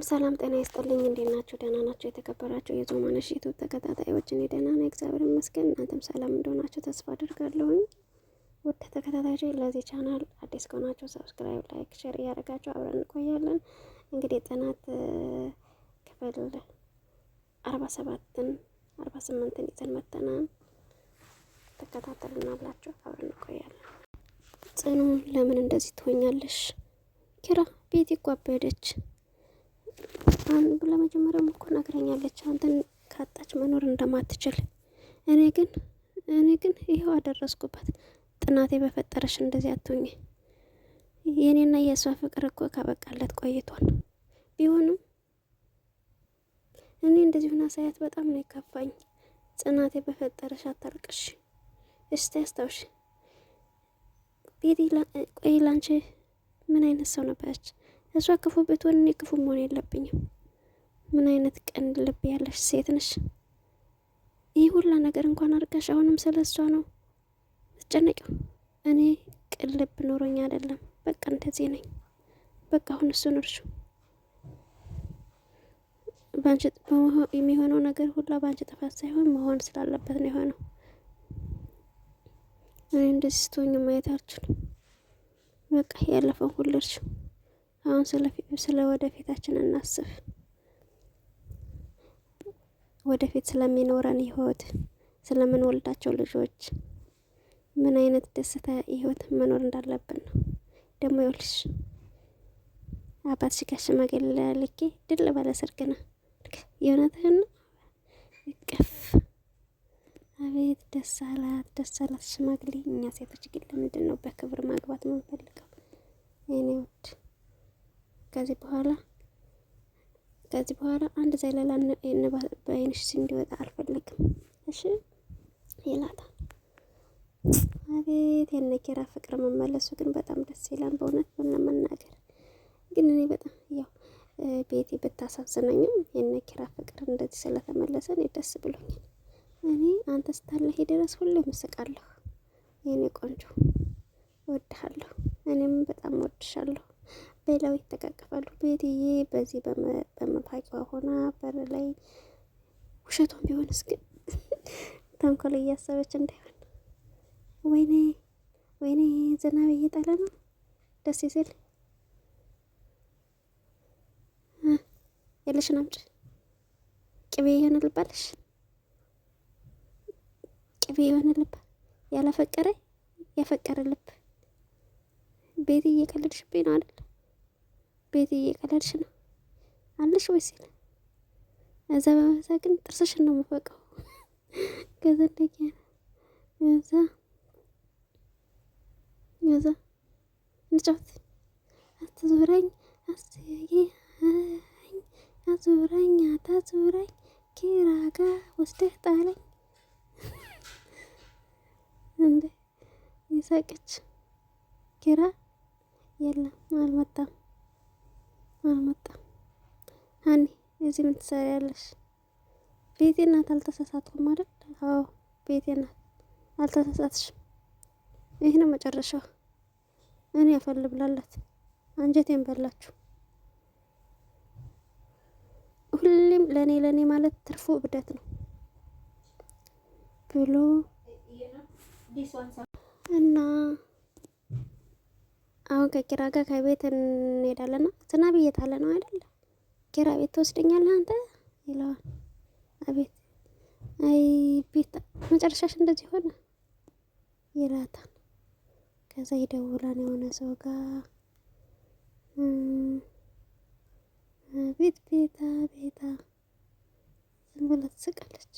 ሰላም ጤና ይስጥልኝ። እንዴት ናችሁ? ደህና ናችሁ? የተከበራችሁ የዞማነሽ ዩቲዩብ ተከታታዮች እኔ ደህና ነኝ፣ እግዚአብሔር ይመስገን። እናንተም ሰላም እንደሆናችሁ ተስፋ አድርጋለሁኝ። ውድ ተከታታዮች ለዚህ ቻናል አዲስ ከሆናችሁ ሰብስክራይብ፣ ላይክ፣ ሼር እያደረጋችሁ አብረን እንቆያለን። እንግዲህ ጥናት ክፍል 47ን 48ን ይዘን መጥተናል። ተከታተሉናላችሁ፣ አብረን እንቆያለን። ጽኑ ለምን እንደዚህ ትሆኛለሽ? ኪራ ቤት ይጓበደች ለመጀመሪያም እኮ ነግረኛለች አንተን ካጣች መኖር እንደማትችል። እኔ ግን ይሄው አደረስኩባት። ጥናቴ በፈጠረሽ እንደዚህ አትሆኝ። የኔና የእሷ ፍቅር እኮ ካበቃለት ቆይቷል። ቢሆንም እኔ እንደዚህ ሆና ሳያት በጣም ነው የከፋኝ። ጽናቴ በፈጠረሽ አታልቅሽ። እስቲ አስታውሽ ቤቲ። ቆይ ላንቺ ምን አይነት ሰው ነበረች? እሷ ክፉ ብትሆን እኔ ክፉ መሆን የለብኝም። ምን አይነት ቀን ልብ ያለሽ ሴት ነሽ? ይህ ሁላ ነገር እንኳን አድርጋሽ አሁንም ስለ እሷ ነው ትጨነቂው? እኔ ቅን ልብ ኖሮኝ አይደለም፣ በቃ እንደዚህ ነኝ። በቃ አሁን እሱን እርሹ። ባንቺ የሚሆነው ነገር ሁላ ባንቺ ጥፋት ሳይሆን መሆን ስላለበት ነው የሆነው። እኔ እንደዚህ ስትሆኝ ማየት አልችልም። በቃ ያለፈው ሁሉ እርሹ። አሁን ስለ ወደፊታችን እናስብ። ወደፊት ስለሚኖረን ህይወት፣ ስለምንወልዳቸው ልጆች ምን አይነት ደስታ ህይወት መኖር እንዳለብን ነው። ደግሞ ይኸውልሽ አባትሽ ጋር ሽማግሌ ልኬ ድል ባለ ሰርግ ነው። የእውነትህን ነው? ይቀፍ አቤት ደስ አላት ሽማግሌ። እኛ ሴቶች ግን ለምንድን ነው በክብር ማግባት የምንፈልገው? የኔ ውድ ከዚህ በኋላ አንድ ዘለላ በአይንሽ እንዲወጣ አልፈልግም። እሺ ይላታል። አቤት የነ ኪራ ፍቅር መመለሱ ግን በጣም ደስ ይላል። በእውነት መናገር ግን እኔ በጣም ያው ቤቲ ብታሳዝነኝም የነ ኪራ ፍቅር እንደዚህ ስለተመለሰ እኔ ደስ ብሎኛል። እኔ አንተ ስታለህ ድረስ ሁሌ ምስቃለሁ። የኔ ቆንጆ እወድሃለሁ። እኔም በጣም እወድሻለሁ። በላው ይተቃቀፋሉ። ቤትዬ በዚህ በመፋቂዋ ሆና በር ላይ ውሸቷን ቢሆንስ ግን ተንኮል እያሰበች እንዳይሆን። ወይኔ ዝናብ እየጣለ ነው። ደስ ይስል። የለሽን አምጪ። ቅቤ የሆነ ልባለሽ። ቅቤ የሆነ ልብ ያፈቀረ ልብ። ቤት እየቀለድሽብኝ ነው አይደል? ቤት እየቀለድሽ ነው አለሽ ወይስ ይለ እዛ በመሳ ግን ጥርስሽን ነው የምፈቀው። ገዘደኛ እዛ እንጫወት። አትዞረኝ አታዞረኝ ኪራጋ ወስደህ ጣለኝ። እንዴ ይሳቀች። ኪራ የለም አልመጣም። ሀኒ እዚህ ምን ትሰሪያለሽ? ቤቴ ናት። አልተሳሳትኩም አይደል? አዎ ቤቴ ናት። አልተሳሳትሽም። ይህ ነው መጨረሻው። እኔ ያፈልብላላት አንጀቴን በላችሁ። ሁሌም ለኔ ማለት ትርፉ እብደት ነው ብሎ እና አሁን ከኪራ ጋር ከቤት እንሄዳለን። ዝናብ እየጣለ ነው አይደል? ኪራ ቤት ትወስደኛለህ አንተ ይለዋል። አቤት አይ ቤት መጨረሻሽ እንደዚህ ሆነ ይላታል። ከዛ ይደውላል የሆነ ሰው ጋር። ቤታ ዝም ብላ ትስቃለች።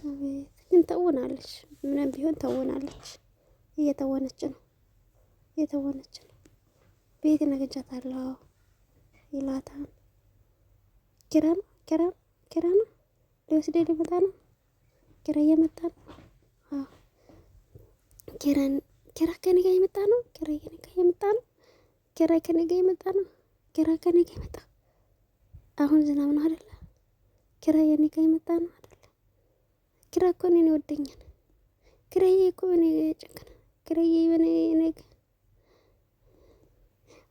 አቤት ግን ተውናለች። ምንም ቢሆን ተውናለች። እየተወነች ነው። ቤት ነገጃታለሁ ይላታል። ኪራ ነው ሊወስደኝ ሊመጣ ነው። ኪራ እየመጣ ነው። አዎ ኪራ ከኔ ጋር የመጣ ነው። ኪራ ከኔ ጋር የመጣ አሁን ዝናብ ነው አይደለ? ኪራ የኔ ጋር የመጣ ነው አይደለ? ኪራ እኮ እኔን ይወደኛል። ኪራዬ እኮ እኔ ጨከነ። ኪራዬ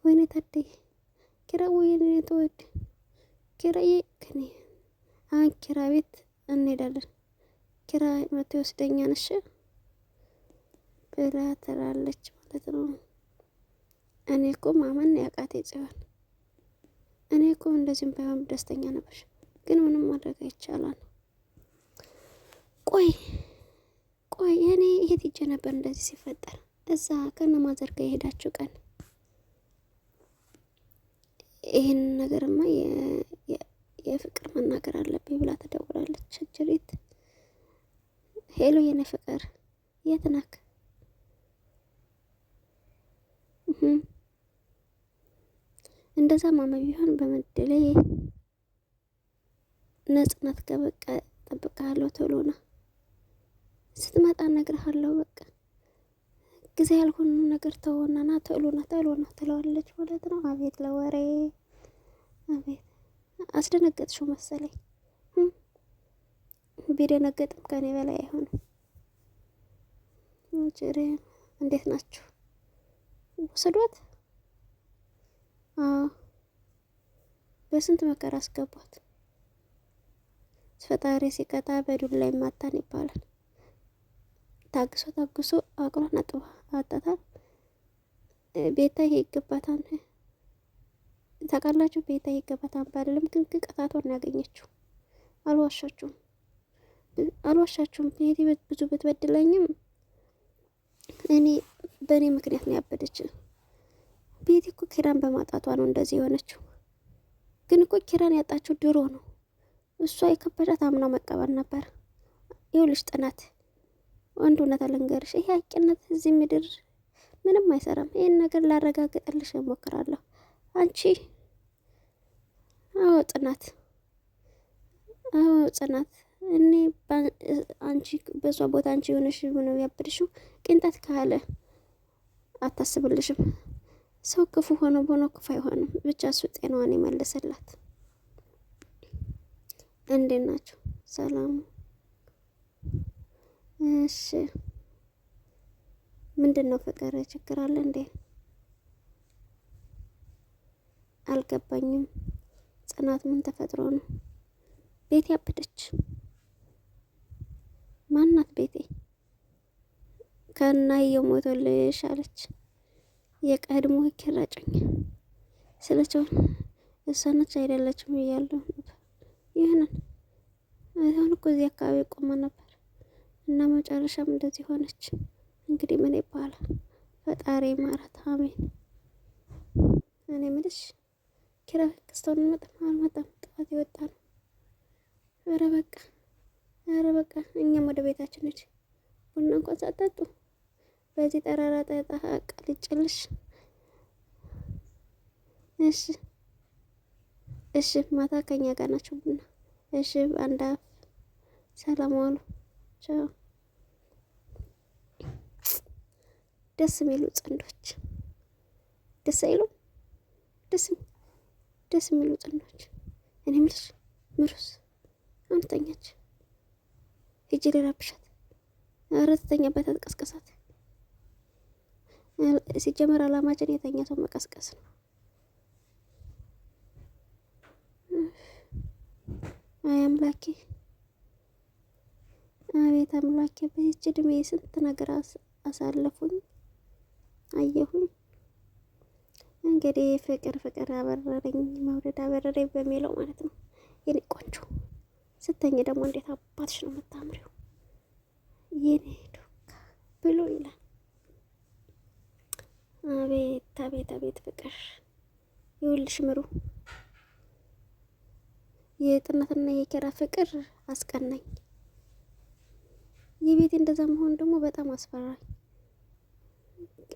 ወይኔ ታደይ ኪራ ወይኔ ተወድ ኪራዬ ከኔ አሁን ኪራ ቤት እንሄዳለን። ኪራ መቶ ይወስደኛል እሺ ብላ ትላለች ማለት ነው። እኔ እኮ ማመን ያቃቴ ጽዮን፣ እኔ እኮ እንደዚህም ባይሆን ደስተኛ ነበር፣ ግን ምንም ማድረግ አይቻላል። ቆይ ቆይ እኔ የት ሄጄ ነበር እንደዚህ ሲፈጠር? እዛ ከነ ማዘር ጋር የሄዳችሁ ቀን ይህን ነገርማ የፍቅር መናገር አለብኝ ብላ ትደውላለች። እጅሪት ሄሎ የኔ ፍቅር የት ናክ? እንደዛ ማማ ቢሆን በመደለ ነጽናት ከበቃ ጠብቃለሁ። ቶሎ ና ስትመጣ እነግርሃለሁ። በቃ ጊዜ ያልሆነ ነገር ተወናና ቶሎ ና ትለዋለች ማለት ነው። አቤት ለወሬ አቤት! አስደነገጥሽው መሰለኝ። ቢደነገጥም ከኔ በላይ አይሆንም። ጀሬ እንዴት ናችሁ? ወሰዷት? በስንት መከራ አስገቧት። ፈጣሪ ሲቀጣ በዱላ ይማታን ይባላል። ታግሶ አቅሏን አጣታል። ቤታ ይገባታል። ታውቃላችሁ ቤታ ይገባታል ባልልም ግን ቅጣቷን ያገኘችው። አልዋሻችሁም። ቤቲ ብዙ ብትበድለኝም እኔ በእኔ ምክንያት ነው ያበደች። ቤቲ እኮ ኪራን በማጣቷ ነው እንደዚህ የሆነችው። ግን እኮ ኪራን ያጣችው ድሮ ነው። እሷ የከበዳት አምናው መቀበል ነበር። ይኸውልሽ ጥናት፣ አንድ እውነት ልንገርሽ፣ ይሄ ሀቂነት እዚህ ምድር ምንም አይሰራም። ይህን ነገር ላረጋግጥልሽ እሞክራለሁ። አንቺ አዎ ጽናት እኔ አንቺ በሷ ቦታ አንቺ የሆነሽ ነው ያበድሽው። ቅንጣት ካለ አታስብልሽም። ሰው ክፉ ሆኖ ክፉ አይሆንም። ብቻ እሱ ጤናዋን ይመልስላት። እንዴት ናቸው? ሰላም? እሺ ምንድን ነው ፍቅር? ችግር አለ እንዴ? አልገባኝም። ጽናት ምን ተፈጥሮ ነው? ቤቴ ያበደች? ማናት ቤቴ? ከናየው ሞቶልሽ አለች። የቀድሞ ኪራጮኝ ስለቻው እሷነች አይደለችም እያለሁ ነበር። ይህንን አሁን እኮ እዚህ አካባቢ ቆማ ነበር እና መጨረሻም እንደዚህ ሆነች። እንግዲህ ምን ይባላል? ፈጣሪ ማራት። አሜን። እኔ ምልሽ ኪራ ክስቶን አልመጣም። ጠዋት የወጣ ነው። ኧረ በቃ እኛም ወደ ቤታችን ሂድ። ቡና እንኳን ሳትጠጡ በዚህ ጠራራ ጠጣ ቀልጭልሽ። እሺ ማታ ከኛ ጋር ናቸው ቡና። እሺ አንድ አፍ ሰላም ዋሉ። ቻው። ደስ የሚሉ ጽንዶች ደስ አይሉም? ደስ የሚሉ ጽንዶች። እኔ የምልሽ ምሩስ አሁን ተኛች። ሂጂ ልረብሻት። ኧረ ትተኛበት፣ አትቀስቀሳት። ሲጀመር አላማችን የተኛ ሰው መቀስቀስ ነው። አይ አምላኬ፣ አቤት አምላኬ፣ በዚች እድሜ ስንት ነገር አሳለፉኝ አየሁኝ። እንግዲህ ፍቅር አበረረኝ፣ መውደድ አበረረኝ በሚለው ማለት ነው። የኔ ቆንጆ ስተኝ ደግሞ እንዴት አባትሽ ነው የምታምሪው የኔ ዶካ ብሎ ይላል። አቤት ፍቅር። ይኸውልሽ ምሩ፣ የጥናትና የኪራ ፍቅር አስቀናኝ። የቤቴ እንደዛ መሆን ደግሞ በጣም አስፈራኝ።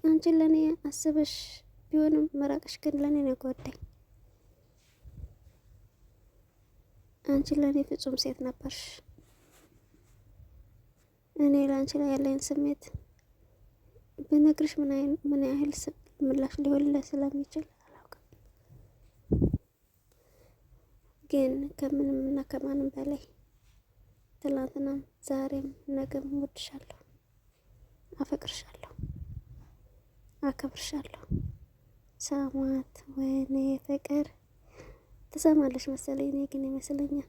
አንቺን ለእኔ አስበሽ ቢሆንም መራቅሽ ግን ለእኔ ነው ጎዳኝ። አንቺ ለእኔ ፍጹም ሴት ነበርሽ። እኔ ለአንቺ ላይ ያለኝ ስሜት ብነግርሽ ምን ያህል ምላሽ ሊሆንልህ ስለሚችል አላውቅም። ግን ከምንም እና ከማንም በላይ ትላንትናም ዛሬም ነገም እወድሻለሁ፣ አፈቅርሻለሁ፣ አከብርሻለሁ። ሰማት ወይኔ ፍቅር ትሰማለች መሰለኝ። እኔ ግን ይመስለኛል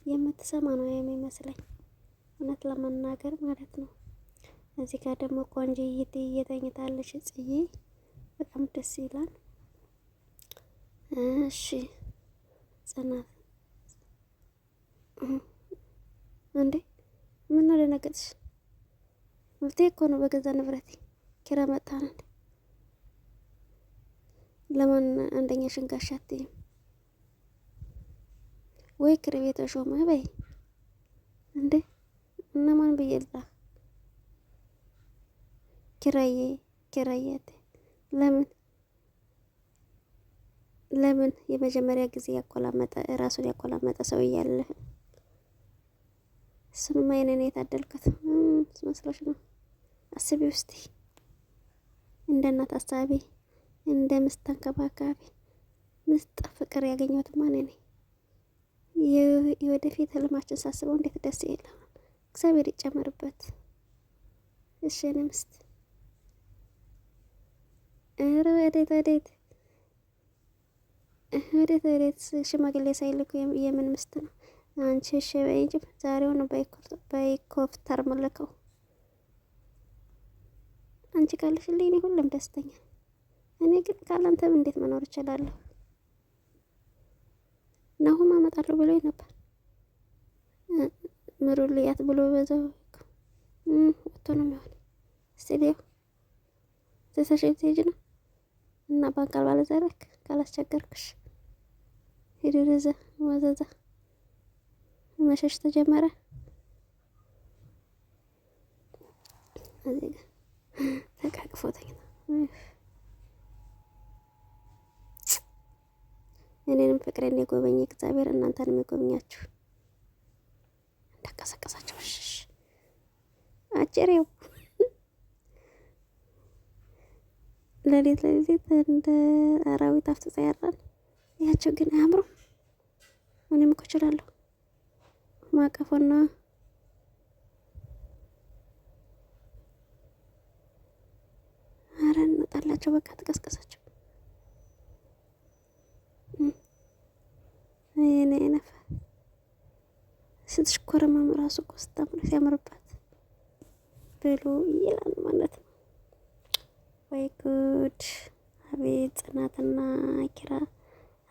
የምትሰማ ነው የሚመስለኝ እውነት ለመናገር ማለት ነው። እዚህ ጋር ደግሞ ቆንጆዬ እየተኝታለች ጽዬ፣ በጣም ደስ ይላል። እሺ ጽናት እንዴ ምን ነው ደነገጥሽ? መብቴ እኮ ነው በገዛ ንብረቴ። ኪራ መጣን እንዴ? ለማን አንደኛ ሽንጋሻ አትይም ወይ? ክርቤ ተሾመ በይ እንዴ? እነማን ብዬልጣ? ኪራዬ ለምን የመጀመሪያ ጊዜ ያቆላመጠ ራሱን ያቆላመጠ ሰው እያለ እሱንም አይነን የታደልኩት መስሎሽ ነው? አስቢ ውስቲ እንደ እናት አሳቢ፣ እንደ ምስት ተንከባካቢ፣ ምስጥ ፍቅር ያገኘሁት ማን ነኝ? የወደፊት ህልማችን ሳስበው እንዴት ደስ ይላል። እግዚአብሔር ይጨመርበት። እሺ እኔ ምስት ወዴት ሽማግሌ ሳይልኩ የምን ምስት ነው አንቺ? እሺ በይ እንጂ ዛሬውን በኮፍተር መለከው። አንቺ ካለሽልኝ እኔ ሁሉም ደስተኛ። እኔ ግን ካላንተም እንዴት መኖር እችላለሁ? ናሁም አመጣለሁ ብሎኝ ነበር። ምሩልያት ብሎ በዛው ወጥቶ ነው የሚሆን። ስቱዲዮ ተሰሽን ትሄጂ ነው እና ባንካል ባለዘረክ ካላስቸገርክሽ ሄዶ ወዘዛ መሸሽ ተጀመረ። እዚህ ጋር ተቃቅፎተኝ ነው። እኔንም ፍቅሬን የጎበኘ እግዚአብሔር እናንተንም የጎበኛችሁ እንዳቀሰቀሳቸው ሽሽ አጭሬው ለሌት እንደ አራዊት አፍጥጣ ያራል። ያቸው ግን አያምሩም። እኔም እኮ እችላለሁ ማቀፎና አረ እንጣላቸው። በቃ ተቀስቀሳቸው። እኔ ነፈ ስትሽኮረመም ራሱ እኮ ስታምር ሲያምርባት ብሎ ይላል ማለት ነው። ወይ ጉድ! አቤት ጽናትና ኪራ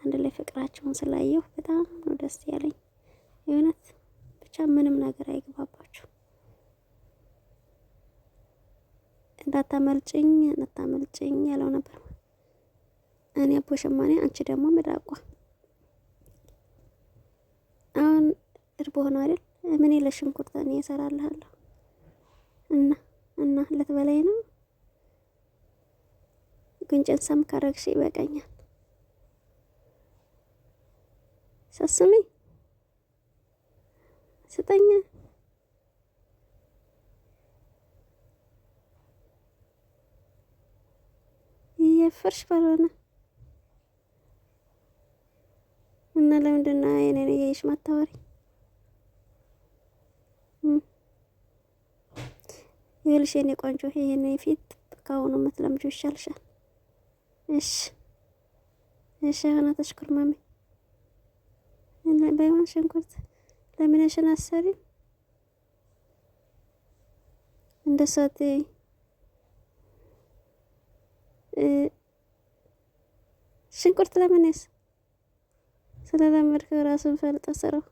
አንድ ላይ ፍቅራቸውን ስላየሁ በጣም ነው ደስ ያለኝ። የእውነት ብቻ ምንም ነገር አይገባባችሁ። እንዳታመልጭኝ ያለው ነበር። እኔ አቦ ሸማኔ፣ አንቺ ደግሞ ምዳቋ። አሁን እርቦ ሆኖ አይደል? ምን ለሽንኩርት እኔ እሰራልሃለሁ እና ልትበላይ ነው? ጉንጭን ሰም ካረግሽ ይበቃኛል። ሳስሚ ስጠኛ የፍርሽ ባልሆነ እና ለምንድን ነው የኔን እያየሽ ማታወሪ? ይኸውልሽ የኔ ቆንጆ ይሄን ፊት ከአሁኑ የምትለምጂው ይሻልሻል። እሺ አሁን ተሽኩርማሚ ባይሆን ሽንኩርት ለምንሽን አሰሪም እንደሳት ሽንኩርት ለምንስ ስለለመድከው ራስን ፈልጠ ስራው።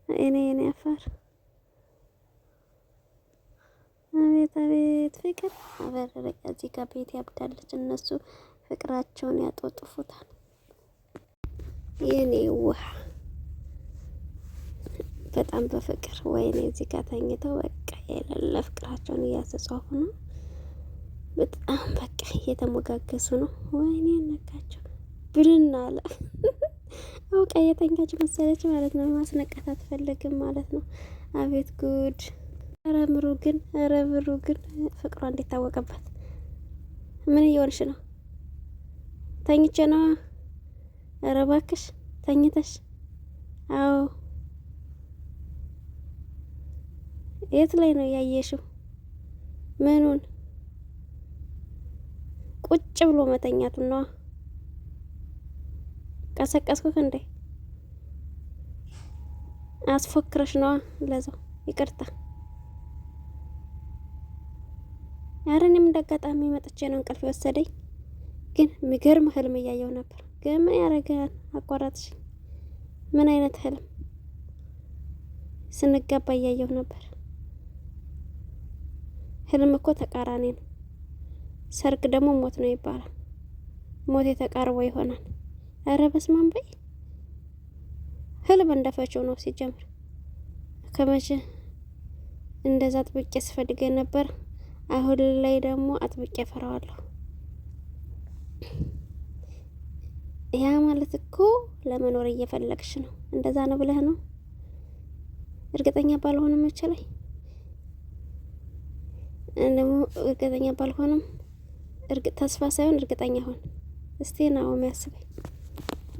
እኔ አፋር አቤት ፍቅር አበረረቅ። እዚህ ጋር ቤት ያብዳለች። እነሱ ፍቅራቸውን ያጦጥፉታል። የኔ ውሃ በጣም በፍቅር ወይኔ እዚህ ጋር ተኝተው በቃ የሌለ ፍቅራቸውን እያተጻፉ ነው። በጣም በቃ እየተሞጋገሱ ነው። ወይኔ ነካቸው ብልን አለ። አውቃ የተኛች መሰለች ማለት ነው። ማስነቃት አትፈልግም ማለት ነው። አቤት ጉድ! ኧረ ብሩ ግን ፍቅሯ እንዴት ታወቀባት? ምን እየሆንሽ ነው? ተኝቼ ነው። ኧረ እባክሽ ተኝተሽ? አዎ። የት ላይ ነው ያየሽው? ምኑን? ቁጭ ብሎ መተኛቱን ነው። ቀሰቀስኩክ እንዴ? አስፎክረሽ ነዋ ለዛው። ይቅርታ። ኧረ እኔም እንዳጋጣሚ መጥቼ ነው እንቅልፍ የወሰደኝ። ግን የሚገርም ህልም እያየሁ ነበር። ግን ምን ያደርጋል አቋራጥሽ። ምን አይነት ህልም? ስንጋባ እያየሁ ነበር። ህልም እኮ ተቃራኒ ነው። ሰርግ ደግሞ ሞት ነው ይባላል። ሞት የተቃርቦ ይሆናል። ኧረ በስመ አብ በይ። ህልም እንደፈችው ነው ሲጀምር። ከመቼ እንደዛ አጥብቄ ስፈልግ ነበር። አሁን ላይ ደግሞ አጥብቄ ፈራዋለሁ። ያ ማለት እኮ ለመኖር እየፈለግሽ ነው። እንደዛ ነው ብለህ ነው? እርግጠኛ ባልሆንም መቼላይ እንደሞ እርግጠኛ ባልሆንም ተስፋ ሳይሆን እርግጠኛ ሆን። እስቲ ነው የሚያስበኝ።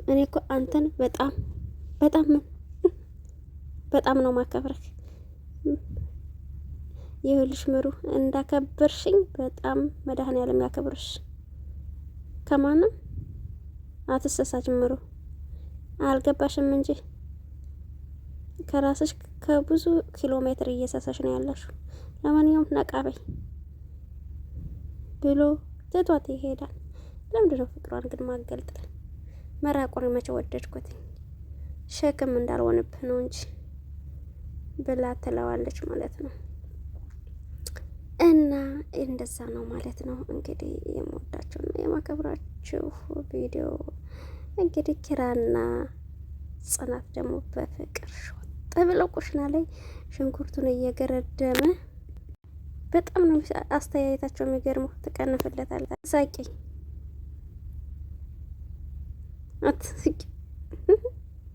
እኔ እኮ አንተን በጣም በጣም ነው ማከብረክ። ይኸውልሽ ምሩ እንዳከበርሽኝ በጣም መድኃኔዓለም ያከብርሽ። ከማንም አትሰሳች ምሩ። አልገባሽም እንጂ ከራስሽ ከብዙ ኪሎ ሜትር እየሳሳሽ ነው ያለሽው። ለማንኛውም ነቃበይ ብሎ ትቷት ይሄዳል። ለምንድነው ፍቅሯን ግን ማገልጥል? መራቆን መቼ ወደድኩት? ሸክም እንዳልሆንብህ ነው እንጂ ብላ ትለዋለች ማለት ነው። እና እንደዛ ነው ማለት ነው። እንግዲህ የምወዳችሁና የማከብራችሁ ቪዲዮ እንግዲህ ኪራና ጽናት ደግሞ በፍቅር ሾጥ ብለው ኩሽና ላይ ሽንኩርቱን እየገረደመ በጣም ነው አስተያየታቸው የሚገርመው። ትቀንፍለታለህ። ሳቂ አትሳቂ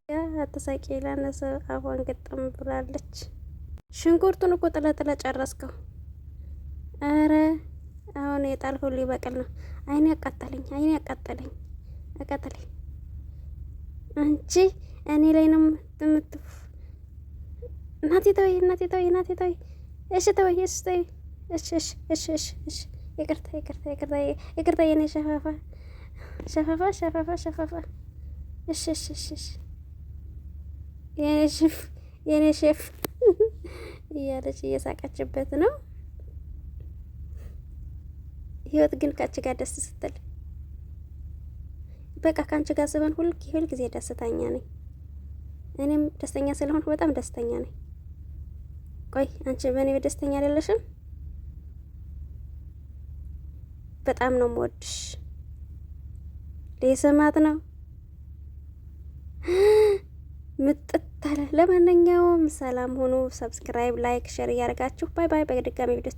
ያ አትሳቂ ላነሰ አፏን ገጠም ብላለች። ሽንኩርቱን እኮ ጥለጥለ ጨረስከው። አረ አሁን የጣልኩት ሊበቅል ነው። አይኔ አቃጠለኝ፣ አይኔ አቃጠለኝ፣ አቃጠለኝ። አንቺ እኔ ላይ ነው የምትፍ። እናቴ ተወይ፣ እናቴ ተወይ፣ እናቴ ተወይ። እሺ ተወይ፣ እሺ ተወይ፣ እሺ እሺ እሺ እሺ እሺ። ይቅርታ ይቅርታ ይቅርታ ይቅርታ። የኔ ሸፋፋ ሸፋፋ ሸፋፋ ሸፋፋ። እሺ እሺ እሺ እሺ። የኔ ሼፍ የኔ ሼፍ እያለች እየሳቀችበት ነው። ህይወት ግን ካንቺ ጋር ደስ ስትል በቃ ካንቺ ጋር ስበን ሁል ጊዜ ደስተኛ ነኝ። እኔም ደስተኛ ስለሆንኩ በጣም ደስተኛ ነኝ። ቆይ አንቺ በእኔ ደስተኛ አይደለሽም? በጣም ነው የምወድሽ። ለሰማት ነው ምጥታለ። ለማንኛውም ሰላም ሆኖ ሰብስክራይብ፣ ላይክ፣ ሼር እያደረጋችሁ ባይ ባይ። በድጋሚ ቪዲዮ